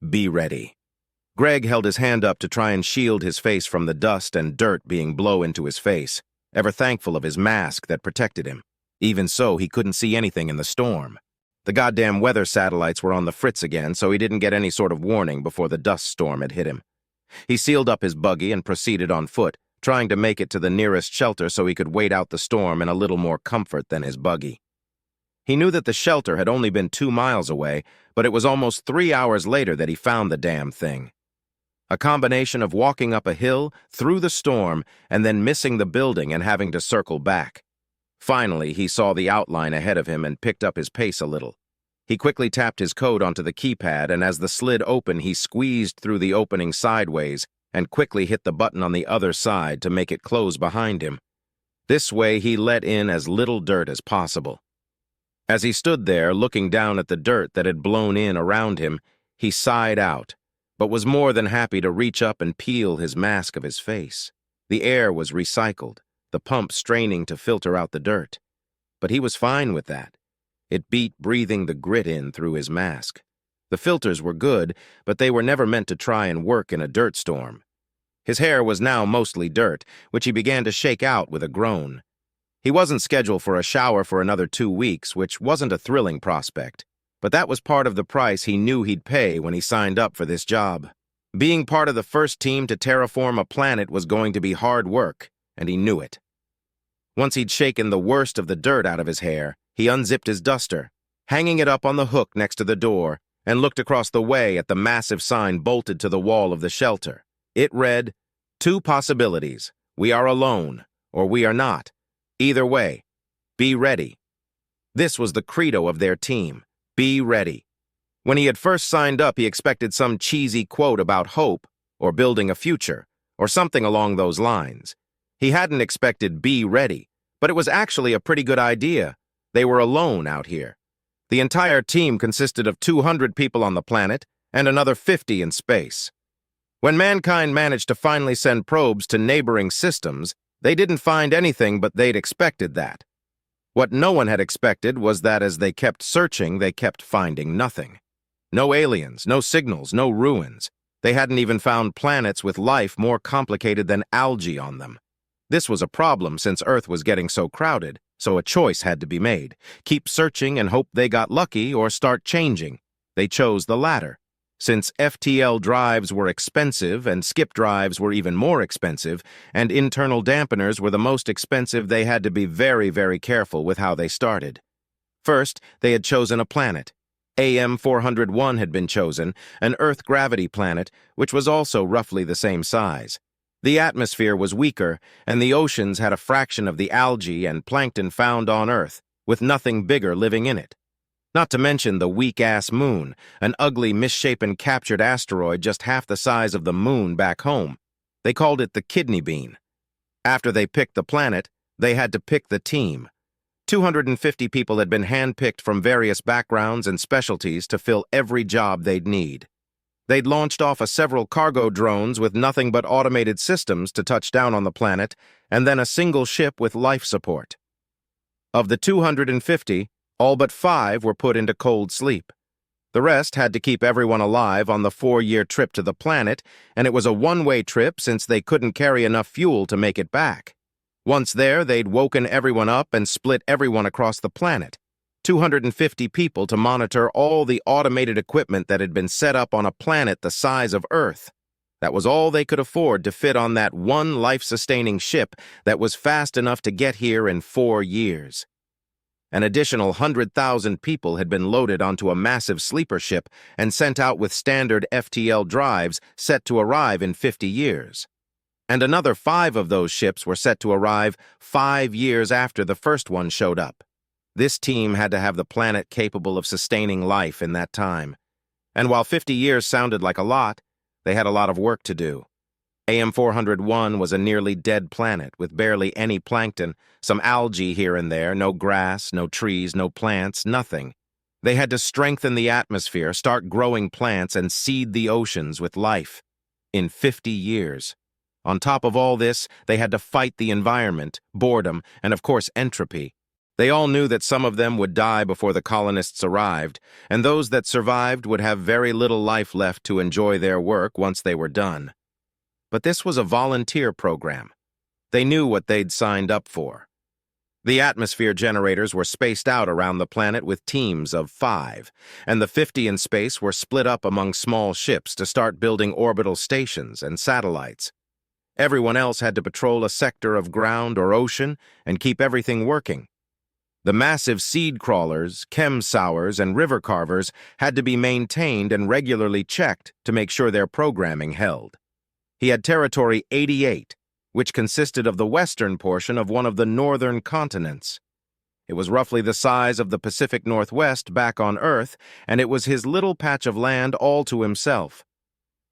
Be ready. Greg held his hand up to try and shield his face from the dust and dirt being blown into his face, ever thankful of his mask that protected him. Even so, he couldn't see anything in the storm. The goddamn weather satellites were on the fritz again, so he didn't get any sort of warning before the dust storm had hit him. He sealed up his buggy and proceeded on foot, trying to make it to the nearest shelter so he could wait out the storm in a little more comfort than his buggy. He knew that the shelter had only been 2 miles away, but it was almost 3 hours later that he found the damn thing. A combination of walking up a hill, through the storm, and then missing the building and having to circle back. Finally, he saw the outline ahead of him and picked up his pace a little. He quickly tapped his code onto the keypad, and as the slid opened, he squeezed through the opening sideways and quickly hit the button on the other side to make it close behind him. This way, he let in as little dirt as possible. As he stood there, looking down at the dirt that had blown in around him, he sighed out, but was more than happy to reach up and peel his mask of his face. The air was recycled, the pump straining to filter out the dirt. But he was fine with that. It beat breathing the grit in through his mask. The filters were good, but they were never meant to try and work in a dirt storm. His hair was now mostly dirt, which he began to shake out with a groan. He wasn't scheduled for a shower for another 2 weeks, which wasn't a thrilling prospect. But that was part of the price he knew he'd pay when he signed up for this job. Being part of the first team to terraform a planet was going to be hard work, and he knew it. Once he'd shaken the worst of the dirt out of his hair, he unzipped his duster, hanging it up on the hook next to the door, and looked across the way at the massive sign bolted to the wall of the shelter. It read, "2 possibilities. We are alone, or we are not. Either way, be ready." This was the credo of their team. Be ready. When he had first signed up, he expected some cheesy quote about hope, or building a future, or something along those lines. He hadn't expected be ready, but it was actually a pretty good idea. They were alone out here. The entire team consisted of 200 people on the planet and another 50 in space. When mankind managed to finally send probes to neighboring systems, they didn't find anything, but they'd expected that. What no one had expected was that as they kept searching, they kept finding nothing. No aliens, no signals, no ruins. They hadn't even found planets with life more complicated than algae on them. This was a problem since Earth was getting so crowded, so a choice had to be made. Keep searching and hope they got lucky, or start changing. They chose the latter. Since FTL drives were expensive and skip drives were even more expensive, and internal dampeners were the most expensive, they had to be very, very careful with how they started. First, they had chosen a planet. AM-401 had been chosen, an Earth gravity planet, which was also roughly the same size. The atmosphere was weaker, and the oceans had a fraction of the algae and plankton found on Earth, with nothing bigger living in it. Not to mention the weak-ass moon, an ugly, misshapen captured asteroid just half the size of the moon back home. They called it the kidney bean. After they picked the planet, they had to pick the team. 250 people had been handpicked from various backgrounds and specialties to fill every job they'd need. They'd launched off several cargo drones with nothing but automated systems to touch down on the planet, and then a single ship with life support. Of the 250, all but 5 were put into cold sleep. The rest had to keep everyone alive on the 4-year trip to the planet, and it was a one-way trip since they couldn't carry enough fuel to make it back. Once there, they'd woken everyone up and split everyone across the planet. 250 people to monitor all the automated equipment that had been set up on a planet the size of Earth. That was all they could afford to fit on that one life-sustaining ship that was fast enough to get here in 4 years. An additional 100,000 people had been loaded onto a massive sleeper ship and sent out with standard FTL drives set to arrive in 50 years. And another 5 of those ships were set to arrive 5 years after the first one showed up. This team had to have the planet capable of sustaining life in that time. And while 50 years sounded like a lot, they had a lot of work to do. AM-401 was a nearly dead planet with barely any plankton, some algae here and there, no grass, no trees, no plants, nothing. They had to strengthen the atmosphere, start growing plants, and seed the oceans with life. In 50 years. On top of all this, they had to fight the environment, boredom, and of course entropy. They all knew that some of them would die before the colonists arrived, and those that survived would have very little life left to enjoy their work once they were done. But this was a volunteer program. They knew what they'd signed up for. The atmosphere generators were spaced out around the planet with teams of 5, and the 50 in space were split up among small ships to start building orbital stations and satellites. Everyone else had to patrol a sector of ground or ocean and keep everything working. The massive seed crawlers, chem sours, and river carvers had to be maintained and regularly checked to make sure their programming held. He had Territory 88, which consisted of the western portion of one of the northern continents. It was roughly the size of the Pacific Northwest back on Earth, and it was his little patch of land all to himself.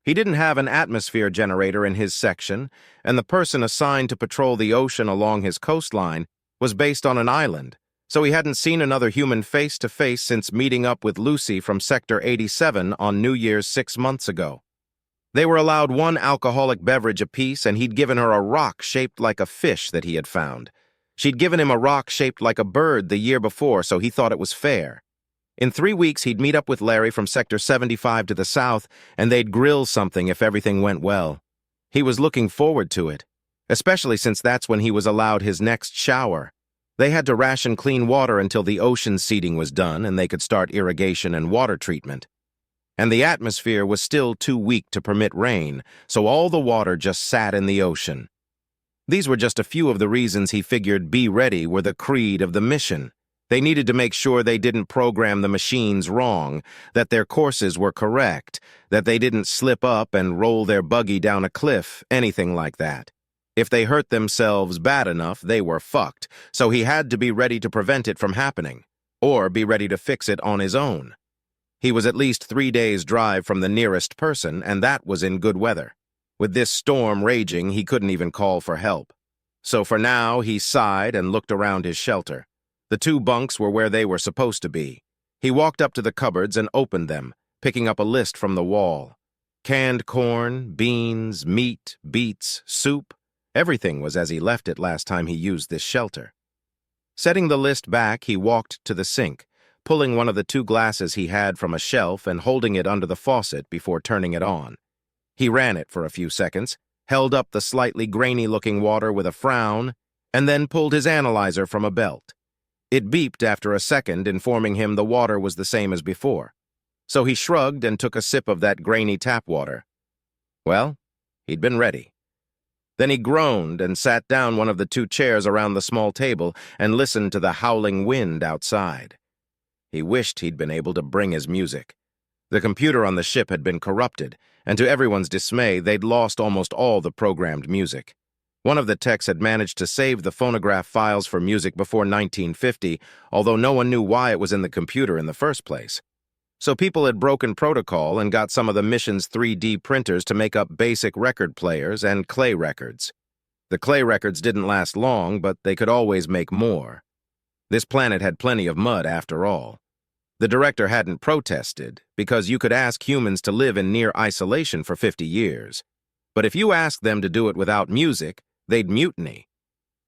He didn't have an atmosphere generator in his section, and the person assigned to patrol the ocean along his coastline was based on an island, so he hadn't seen another human face-to-face since meeting up with Lucy from Sector 87 on New Year's 6 months ago. They were allowed 1 alcoholic beverage apiece, and he'd given her a rock shaped like a fish that he had found. She'd given him a rock shaped like a bird the year before, so he thought it was fair. In 3 weeks, he'd meet up with Larry from Sector 75 to the south, and they'd grill something if everything went well. He was looking forward to it, especially since that's when he was allowed his next shower. They had to ration clean water until the ocean seeding was done and they could start irrigation and water treatment. And the atmosphere was still too weak to permit rain, so all the water just sat in the ocean. These were just a few of the reasons he figured be ready were the creed of the mission. They needed to make sure they didn't program the machines wrong, that their courses were correct, that they didn't slip up and roll their buggy down a cliff, anything like that. If they hurt themselves bad enough, they were fucked, so he had to be ready to prevent it from happening, or be ready to fix it on his own. He was at least 3 days' drive from the nearest person, and that was in good weather. With this storm raging, he couldn't even call for help. So for now, he sighed and looked around his shelter. The 2 bunks were where they were supposed to be. He walked up to the cupboards and opened them, picking up a list from the wall. Canned corn, beans, meat, beets, soup. Everything was as he left it last time he used this shelter. Setting the list back, he walked to the sink, pulling one of the 2 glasses he had from a shelf and holding it under the faucet before turning it on. He ran it for a few seconds, held up the slightly grainy-looking water with a frown, and then pulled his analyzer from a belt. It beeped after a second, informing him the water was the same as before. So he shrugged and took a sip of that grainy tap water. Well, he'd been ready. Then he groaned and sat down one of the 2 chairs around the small table and listened to the howling wind outside. He wished he'd been able to bring his music. The computer on the ship had been corrupted, and to everyone's dismay, they'd lost almost all the programmed music. One of the techs had managed to save the phonograph files for music before 1950, although no one knew why it was in the computer in the first place. So people had broken protocol and got some of the mission's 3D printers to make up basic record players and clay records. The clay records didn't last long, but they could always make more. This planet had plenty of mud after all. The director hadn't protested, because you could ask humans to live in near isolation for 50 years. But if you asked them to do it without music, they'd mutiny.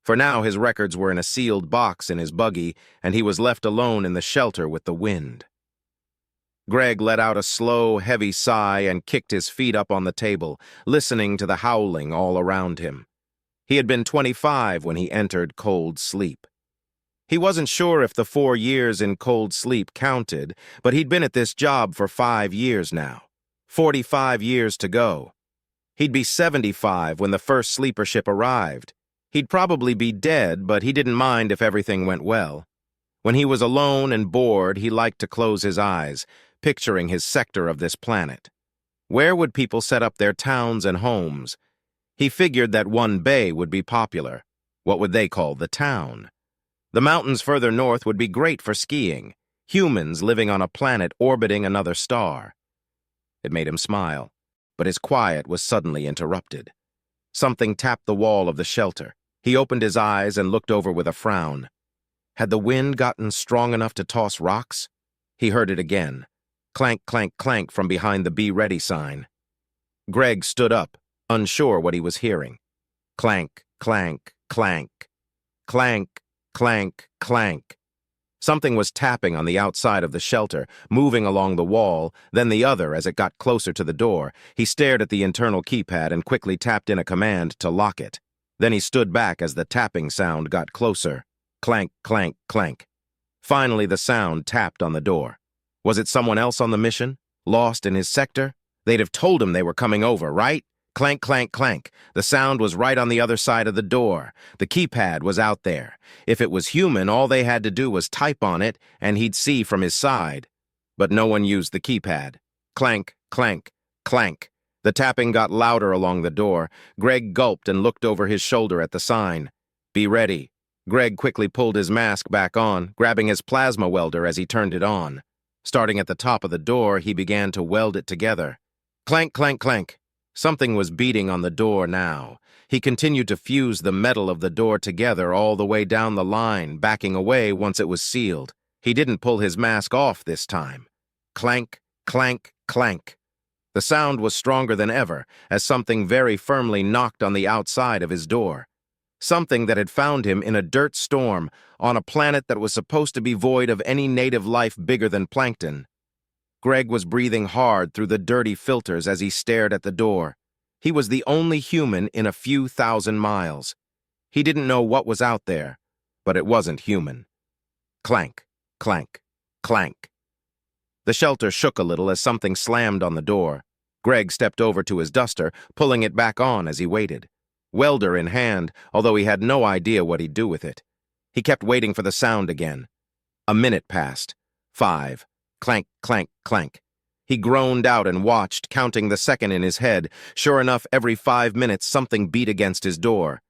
For now, his records were in a sealed box in his buggy, and he was left alone in the shelter with the wind. Greg let out a slow, heavy sigh and kicked his feet up on the table, listening to the howling all around him. He had been 25 when he entered cold sleep. He wasn't sure if the 4 years in cold sleep counted, but he'd been at this job for 5 years now. 45 years to go. He'd be 75 when the first sleeper ship arrived. He'd probably be dead, but he didn't mind if everything went well. When he was alone and bored, he liked to close his eyes, picturing his sector of this planet. Where would people set up their towns and homes? He figured that one bay would be popular. What would they call the town? The mountains further north would be great for skiing, humans living on a planet orbiting another star. It made him smile, but his quiet was suddenly interrupted. Something tapped the wall of the shelter. He opened his eyes and looked over with a frown. Had the wind gotten strong enough to toss rocks? He heard it again. Clank, clank, clank from behind the Be Ready sign. Greg stood up, unsure what he was hearing. Clank, clank, clank. Clank, clank, clank. Something was tapping on the outside of the shelter, moving along the wall, then the other as it got closer to the door. He stared at the internal keypad and quickly tapped in a command to lock it. Then he stood back as the tapping sound got closer. Clank, clank, clank. Finally, the sound tapped on the door. Was it someone else on the mission? Lost in his sector? They'd have told him they were coming over, right? Clank, clank, clank. The sound was right on the other side of the door. The keypad was out there. If it was human, all they had to do was type on it, and he'd see from his side. But no one used the keypad. Clank, clank, clank. The tapping got louder along the door. Greg gulped and looked over his shoulder at the sign. Be ready. Greg quickly pulled his mask back on, grabbing his plasma welder as he turned it on. Starting at the top of the door, he began to weld it together. Clank, clank, clank. Something was beating on the door now. He continued to fuse the metal of the door together all the way down the line, backing away once it was sealed. He didn't pull his mask off this time. Clank, clank, clank. The sound was stronger than ever, as something very firmly knocked on the outside of his door. Something that had found him in a dirt storm on a planet that was supposed to be void of any native life bigger than plankton. Greg was breathing hard through the dirty filters as he stared at the door. He was the only human in a few thousand miles. He didn't know what was out there, but it wasn't human. Clank, clank, clank. The shelter shook a little as something slammed on the door. Greg stepped over to his duster, pulling it back on as he waited. Welder in hand, although he had no idea what he'd do with it. He kept waiting for the sound again. A minute passed. 5. Clank, clank, clank. He groaned out and watched, counting the second in his head. Sure enough, every 5 minutes something beat against his door.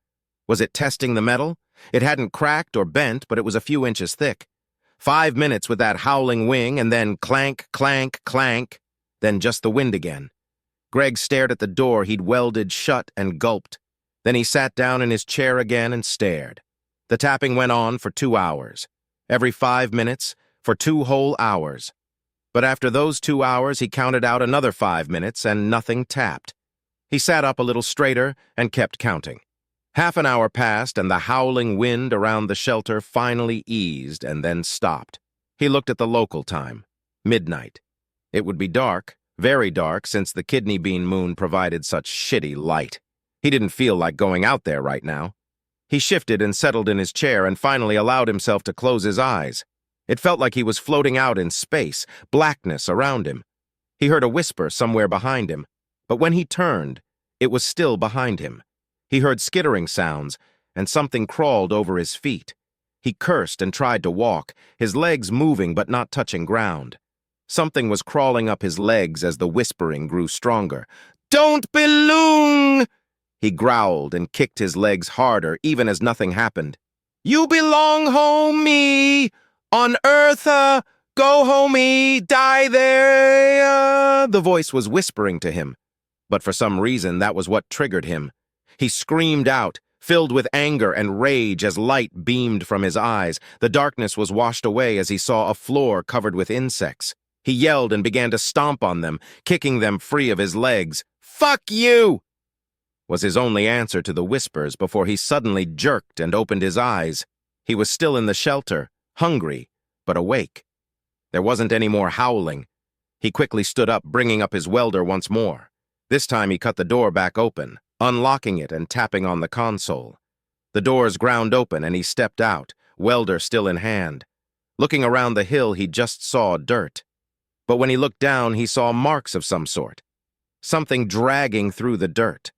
Was it testing the metal? It hadn't cracked or bent, but it was a few inches thick. 5 minutes with that howling wing, and then clank, clank, clank. Then just the wind again. Greg stared at the door he'd welded shut and gulped. Then he sat down in his chair again and stared. The tapping went on for 2 hours. Every 5 minutes, for 2 whole hours. But after those 2 hours, he counted out another 5 minutes, and nothing tapped. He sat up a little straighter and kept counting. Half an hour passed, and the howling wind around the shelter finally eased and then stopped. He looked at the local time. Midnight. It would be dark, very dark, since the kidney bean moon provided such shitty light. He didn't feel like going out there right now. He shifted and settled in his chair and finally allowed himself to close his eyes. It felt like he was floating out in space, blackness around him. He heard a whisper somewhere behind him, but when he turned, it was still behind him. He heard skittering sounds, and something crawled over his feet. He cursed and tried to walk, his legs moving but not touching ground. Something was crawling up his legs as the whispering grew stronger. "Don't belong!" He growled and kicked his legs harder, even as nothing happened. "You belong, homie! On Earth, go, homie! Die there!" The voice was whispering to him. But for some reason, that was what triggered him. He screamed out, filled with anger and rage as light beamed from his eyes. The darkness was washed away as he saw a floor covered with insects. He yelled and began to stomp on them, kicking them free of his legs. "Fuck you!" was his only answer to the whispers before he suddenly jerked and opened his eyes. He was still in the shelter, hungry, but awake. There wasn't any more howling. He quickly stood up, bringing up his welder once more. This time he cut the door back open, unlocking it and tapping on the console. The doors ground open and he stepped out, welder still in hand. Looking around the hill, he just saw dirt. But when he looked down, he saw marks of some sort. Something dragging through the dirt.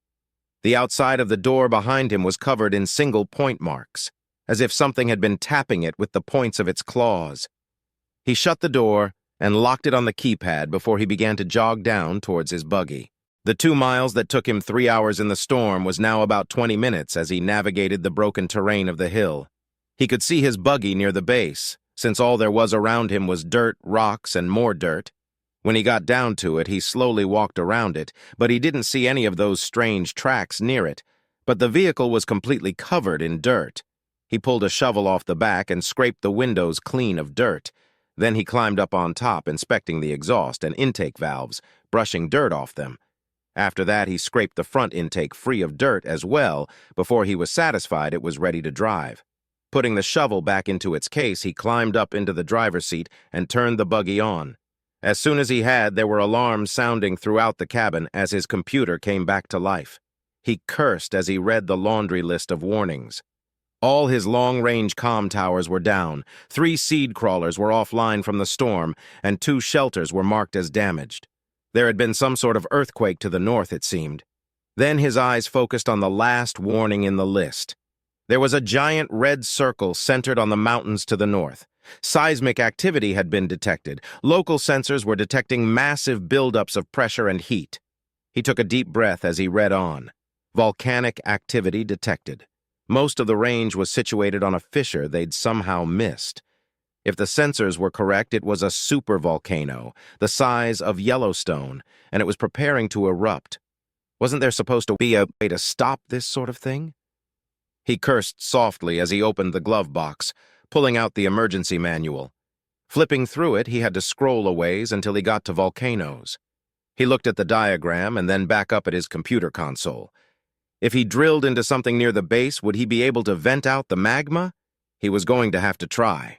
The outside of the door behind him was covered in single point marks, as if something had been tapping it with the points of its claws. He shut the door and locked it on the keypad before he began to jog down towards his buggy. The 2 miles that took him 3 hours in the storm was now about 20 minutes as he navigated the broken terrain of the hill. He could see his buggy near the base, since all there was around him was dirt, rocks, and more dirt. When he got down to it, he slowly walked around it, but he didn't see any of those strange tracks near it. But the vehicle was completely covered in dirt. He pulled a shovel off the back and scraped the windows clean of dirt. Then he climbed up on top, inspecting the exhaust and intake valves, brushing dirt off them. After that, he scraped the front intake free of dirt as well before he was satisfied it was ready to drive. Putting the shovel back into its case, he climbed up into the driver's seat and turned the buggy on. As soon as he had, there were alarms sounding throughout the cabin as his computer came back to life. He cursed as he read the laundry list of warnings. All his long-range comm towers were down, 3 seed crawlers were offline from the storm, and 2 shelters were marked as damaged. There had been some sort of earthquake to the north, it seemed. Then his eyes focused on the last warning in the list. There was a giant red circle centered on the mountains to the north. Seismic activity had been detected. Local sensors were detecting massive buildups of pressure and heat. He took a deep breath as he read on. Volcanic activity detected. Most of the range was situated on a fissure they'd somehow missed. If the sensors were correct, it was a supervolcano, the size of Yellowstone, and it was preparing to erupt. Wasn't there supposed to be a way to stop this sort of thing? He cursed softly as he opened the glove box, pulling out the emergency manual. Flipping through it, he had to scroll a ways until he got to volcanoes. He looked at the diagram and then back up at his computer console. If he drilled into something near the base, would he be able to vent out the magma? He was going to have to try.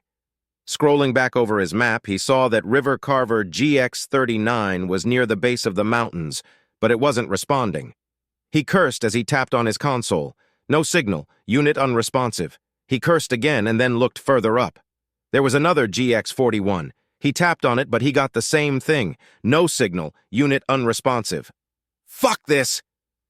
Scrolling back over his map, he saw that River Carver GX-39 was near the base of the mountains, but it wasn't responding. He cursed as he tapped on his console. No signal, unit unresponsive. He cursed again and then looked further up. There was another GX-41. He tapped on it, but he got the same thing. No signal, unit unresponsive. Fuck this!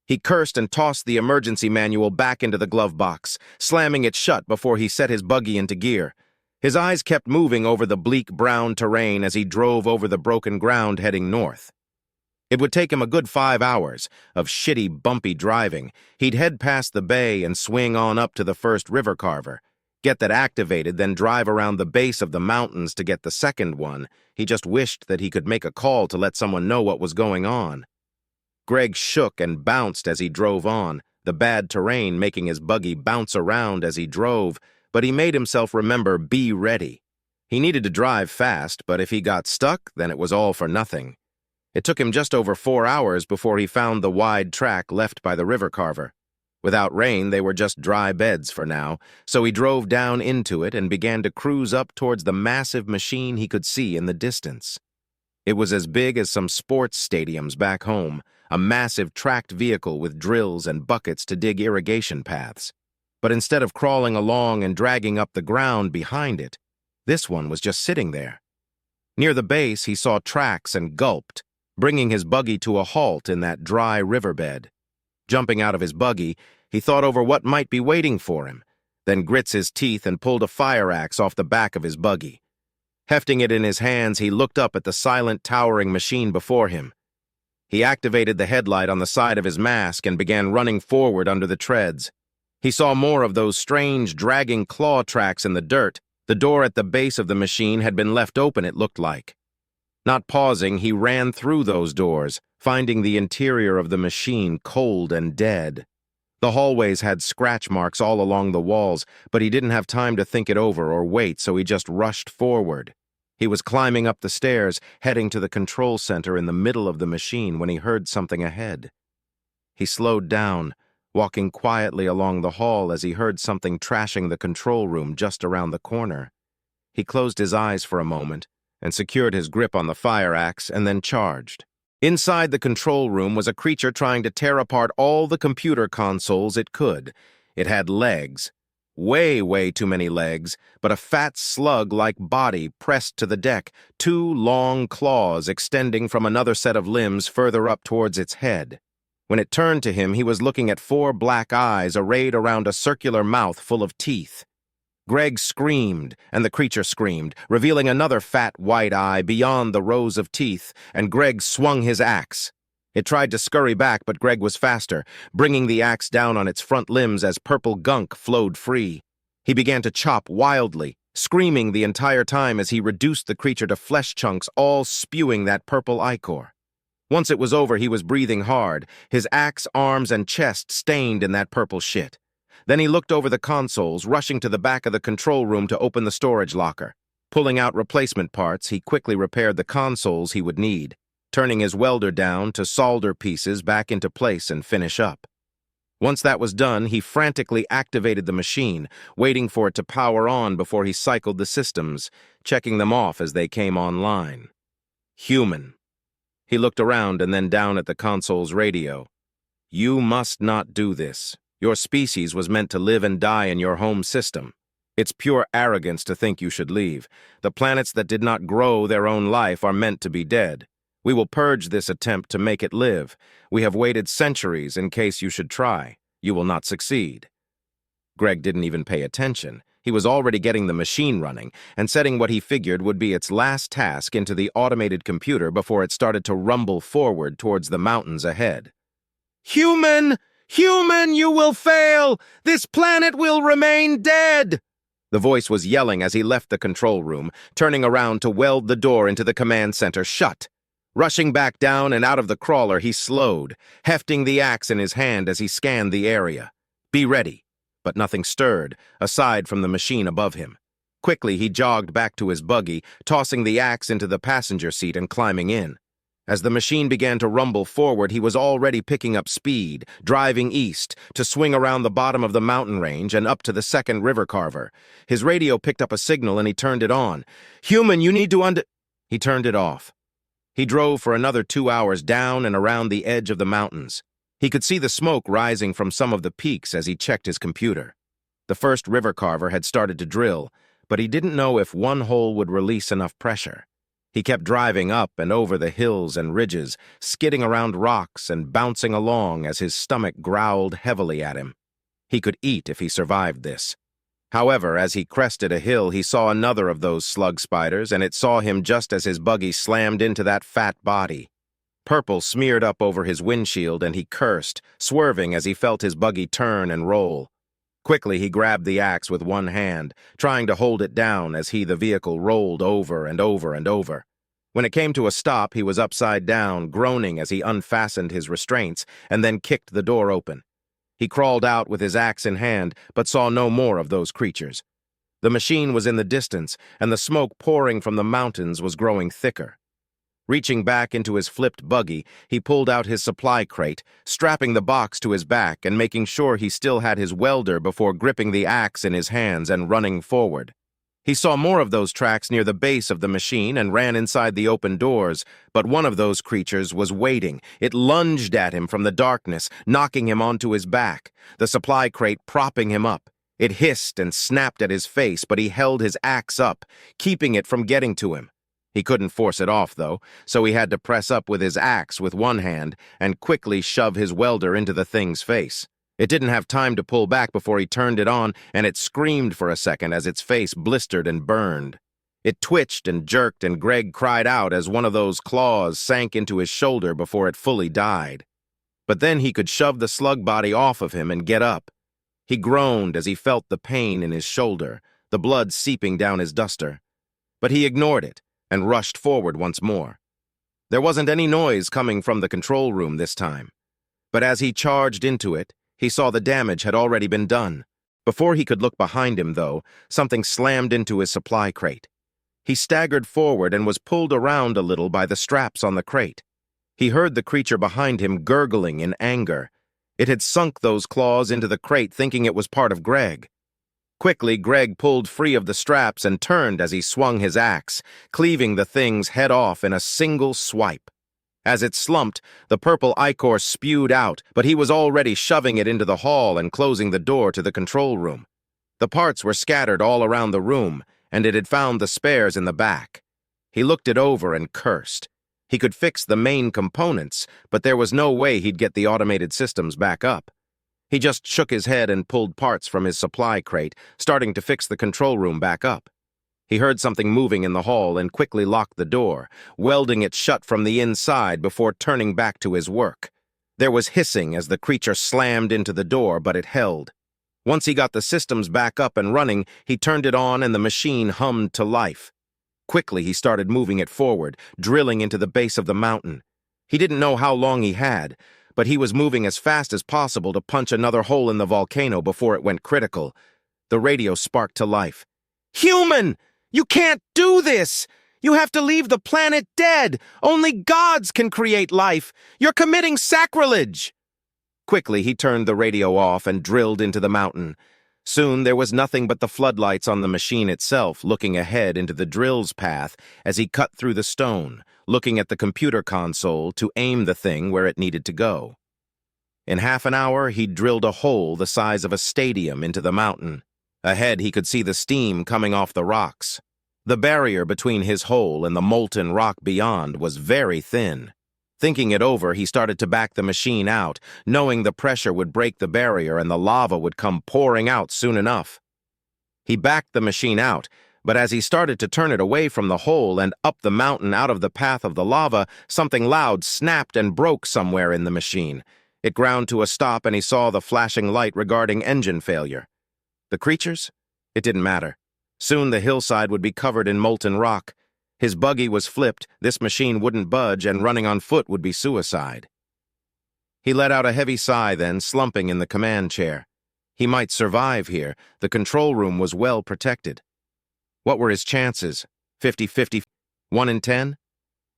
He cursed and tossed the emergency manual back into the glove box, slamming it shut before he set his buggy into gear. His eyes kept moving over the bleak brown terrain as he drove over the broken ground heading north. It would take him a good 5 hours of shitty, bumpy driving. He'd head past the bay and swing on up to the first river carver, get that activated, then drive around the base of the mountains to get the second one. He just wished that he could make a call to let someone know what was going on. Greg shook and bounced as he drove on, the bad terrain making his buggy bounce around as he drove, but he made himself remember, be ready. He needed to drive fast, but if he got stuck, then it was all for nothing. It took him just over 4 hours before he found the wide track left by the river carver. Without rain, they were just dry beds for now, so he drove down into it and began to cruise up towards the massive machine he could see in the distance. It was as big as some sports stadiums back home, a massive tracked vehicle with drills and buckets to dig irrigation paths. But instead of crawling along and dragging up the ground behind it, this one was just sitting there. Near the base, he saw tracks and gulped, bringing his buggy to a halt in that dry riverbed. Jumping out of his buggy, he thought over what might be waiting for him, then grits his teeth and pulled a fire axe off the back of his buggy. Hefting it in his hands, he looked up at the silent, towering machine before him. He activated the headlight on the side of his mask and began running forward under the treads. He saw more of those strange, dragging claw tracks in the dirt. The door at the base of the machine had been left open, it looked like. Not pausing, he ran through those doors, finding the interior of the machine cold and dead. The hallways had scratch marks all along the walls, but he didn't have time to think it over or wait, so he just rushed forward. He was climbing up the stairs, heading to the control center in the middle of the machine when he heard something ahead. He slowed down, walking quietly along the hall as he heard something trashing the control room just around the corner. He closed his eyes for a moment and secured his grip on the fire axe and then charged. Inside the control room was a creature trying to tear apart all the computer consoles it could. It had legs. Way too many legs, but a fat slug-like body pressed to the deck, 2 long claws extending from another set of limbs further up towards its head. When it turned to him, he was looking at 4 black eyes arrayed around a circular mouth full of teeth. Greg screamed, and the creature screamed, revealing another fat white eye beyond the rows of teeth, and Greg swung his axe. It tried to scurry back, but Greg was faster, bringing the axe down on its front limbs as purple gunk flowed free. He began to chop wildly, screaming the entire time as he reduced the creature to flesh chunks, all spewing that purple ichor. Once it was over, he was breathing hard, his axe, arms, and chest stained in that purple shit. Then he looked over the consoles, rushing to the back of the control room to open the storage locker. Pulling out replacement parts, he quickly repaired the consoles he would need, turning his welder down to solder pieces back into place and finish up. Once that was done, he frantically activated the machine, waiting for it to power on before he cycled the systems, checking them off as they came online. Human. He looked around and then down at the console's radio. You must not do this. Your species was meant to live and die in your home system. It's pure arrogance to think you should leave. The planets that did not grow their own life are meant to be dead. We will purge this attempt to make it live. We have waited centuries in case you should try. You will not succeed. Greg didn't even pay attention. He was already getting the machine running and setting what he figured would be its last task into the automated computer before it started to rumble forward towards the mountains ahead. Human! Human, you will fail! This planet will remain dead! The voice was yelling as he left the control room, turning around to weld the door into the command center shut. Rushing back down and out of the crawler, he slowed, hefting the axe in his hand as he scanned the area. Be ready. But nothing stirred, aside from the machine above him. Quickly, he jogged back to his buggy, tossing the axe into the passenger seat and climbing in. As the machine began to rumble forward, he was already picking up speed, driving east, to swing around the bottom of the mountain range and up to the second river carver. His radio picked up a signal and he turned it on. Human, you need to He turned it off. He drove for another 2 hours down and around the edge of the mountains. He could see the smoke rising from some of the peaks as he checked his computer. The first river carver had started to drill, but he didn't know if one hole would release enough pressure. He kept driving up and over the hills and ridges, skidding around rocks and bouncing along as his stomach growled heavily at him. He could eat if he survived this. However, as he crested a hill, he saw another of those slug spiders, and it saw him just as his buggy slammed into that fat body. Purple smeared up over his windshield, and he cursed, swerving as he felt his buggy turn and roll. Quickly, he grabbed the axe with one hand, trying to hold it down as the vehicle rolled over and over and over. When it came to a stop, he was upside down, groaning as he unfastened his restraints and then kicked the door open. He crawled out with his axe in hand, but saw no more of those creatures. The machine was in the distance, and the smoke pouring from the mountains was growing thicker. Reaching back into his flipped buggy, he pulled out his supply crate, strapping the box to his back and making sure he still had his welder before gripping the axe in his hands and running forward. He saw more of those tracks near the base of the machine and ran inside the open doors, but one of those creatures was waiting. It lunged at him from the darkness, knocking him onto his back, the supply crate propping him up. It hissed and snapped at his face, but he held his axe up, keeping it from getting to him. He couldn't force it off, though, so he had to press up with his axe with one hand and quickly shove his welder into the thing's face. It didn't have time to pull back before he turned it on, and it screamed for a second as its face blistered and burned. It twitched and jerked, and Greg cried out as one of those claws sank into his shoulder before it fully died. But then he could shove the slug body off of him and get up. He groaned as he felt the pain in his shoulder, the blood seeping down his duster. But he ignored it and rushed forward once more. There wasn't any noise coming from the control room this time. But as he charged into it, he saw the damage had already been done. Before he could look behind him, though, something slammed into his supply crate. He staggered forward and was pulled around a little by the straps on the crate. He heard the creature behind him gurgling in anger. It had sunk those claws into the crate, thinking it was part of Greg. Quickly, Greg pulled free of the straps and turned as he swung his axe, cleaving the thing's head off in a single swipe. As it slumped, the purple ichor spewed out, but he was already shoving it into the hall and closing the door to the control room. The parts were scattered all around the room, and it had found the spares in the back. He looked it over and cursed. He could fix the main components, but there was no way he'd get the automated systems back up. He just shook his head and pulled parts from his supply crate, starting to fix the control room back up. He heard something moving in the hall and quickly locked the door, welding it shut from the inside before turning back to his work. There was hissing as the creature slammed into the door, but it held. Once he got the systems back up and running, he turned it on and the machine hummed to life. Quickly, he started moving it forward, drilling into the base of the mountain. He didn't know how long he had, but he was moving as fast as possible to punch another hole in the volcano before it went critical. The radio sparked to life. "Human! You can't do this! You have to leave the planet dead! Only gods can create life! You're committing sacrilege!" Quickly, he turned the radio off and drilled into the mountain. Soon, there was nothing but the floodlights on the machine itself looking ahead into the drill's path as he cut through the stone, looking at the computer console to aim the thing where it needed to go. In half an hour, he'd drilled a hole the size of a stadium into the mountain. Ahead, he could see the steam coming off the rocks. The barrier between his hole and the molten rock beyond was very thin. Thinking it over, he started to back the machine out, knowing the pressure would break the barrier and the lava would come pouring out soon enough. He backed the machine out, but as he started to turn it away from the hole and up the mountain out of the path of the lava, something loud snapped and broke somewhere in the machine. It ground to a stop and he saw the flashing light regarding engine failure. The creatures? It didn't matter. Soon the hillside would be covered in molten rock. His buggy was flipped, this machine wouldn't budge, and running on foot would be suicide. He let out a heavy sigh then, slumping in the command chair. He might survive here. The control room was well protected. What were his chances? 50-50? 1 in 10?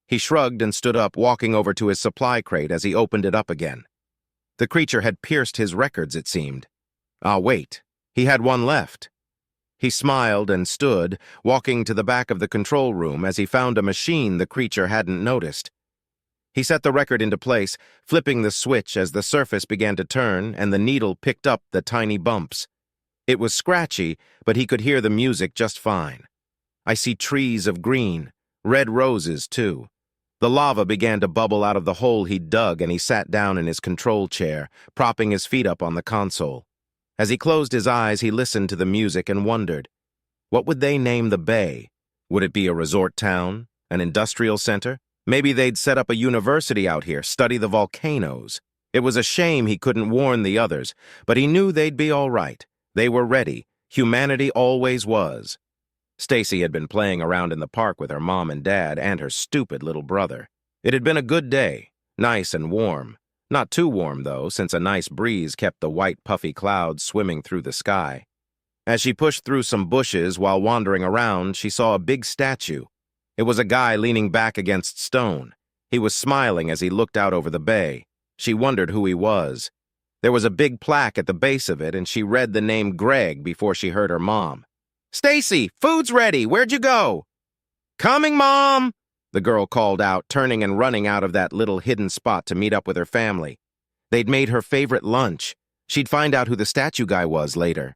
He shrugged and stood up, walking over to his supply crate as he opened it up again. The creature had pierced his records, it seemed. Ah, wait. He had one left. He smiled and stood, walking to the back of the control room as he found a machine the creature hadn't noticed. He set the record into place, flipping the switch as the surface began to turn and the needle picked up the tiny bumps. It was scratchy, but he could hear the music just fine. I see trees of green, red roses too. The lava began to bubble out of the hole he'd dug and he sat down in his control chair, propping his feet up on the console. As he closed his eyes, he listened to the music and wondered, what would they name the bay? Would it be a resort town? An industrial center? Maybe they'd set up a university out here, study the volcanoes. It was a shame he couldn't warn the others, but he knew they'd be all right. They were ready. Humanity always was. Stacy had been playing around in the park with her mom and dad and her stupid little brother. It had been a good day, nice and warm. Not too warm, though, since a nice breeze kept the white, puffy clouds swimming through the sky. As she pushed through some bushes while wandering around, she saw a big statue. It was a guy leaning back against stone. He was smiling as he looked out over the bay. She wondered who he was. There was a big plaque at the base of it, and she read the name Greg before she heard her mom. "Stacy, food's ready. Where'd you go?" "Coming, Mom!" The girl called out, turning and running out of that little hidden spot to meet up with her family. They'd made her favorite lunch. She'd find out who the statue guy was later.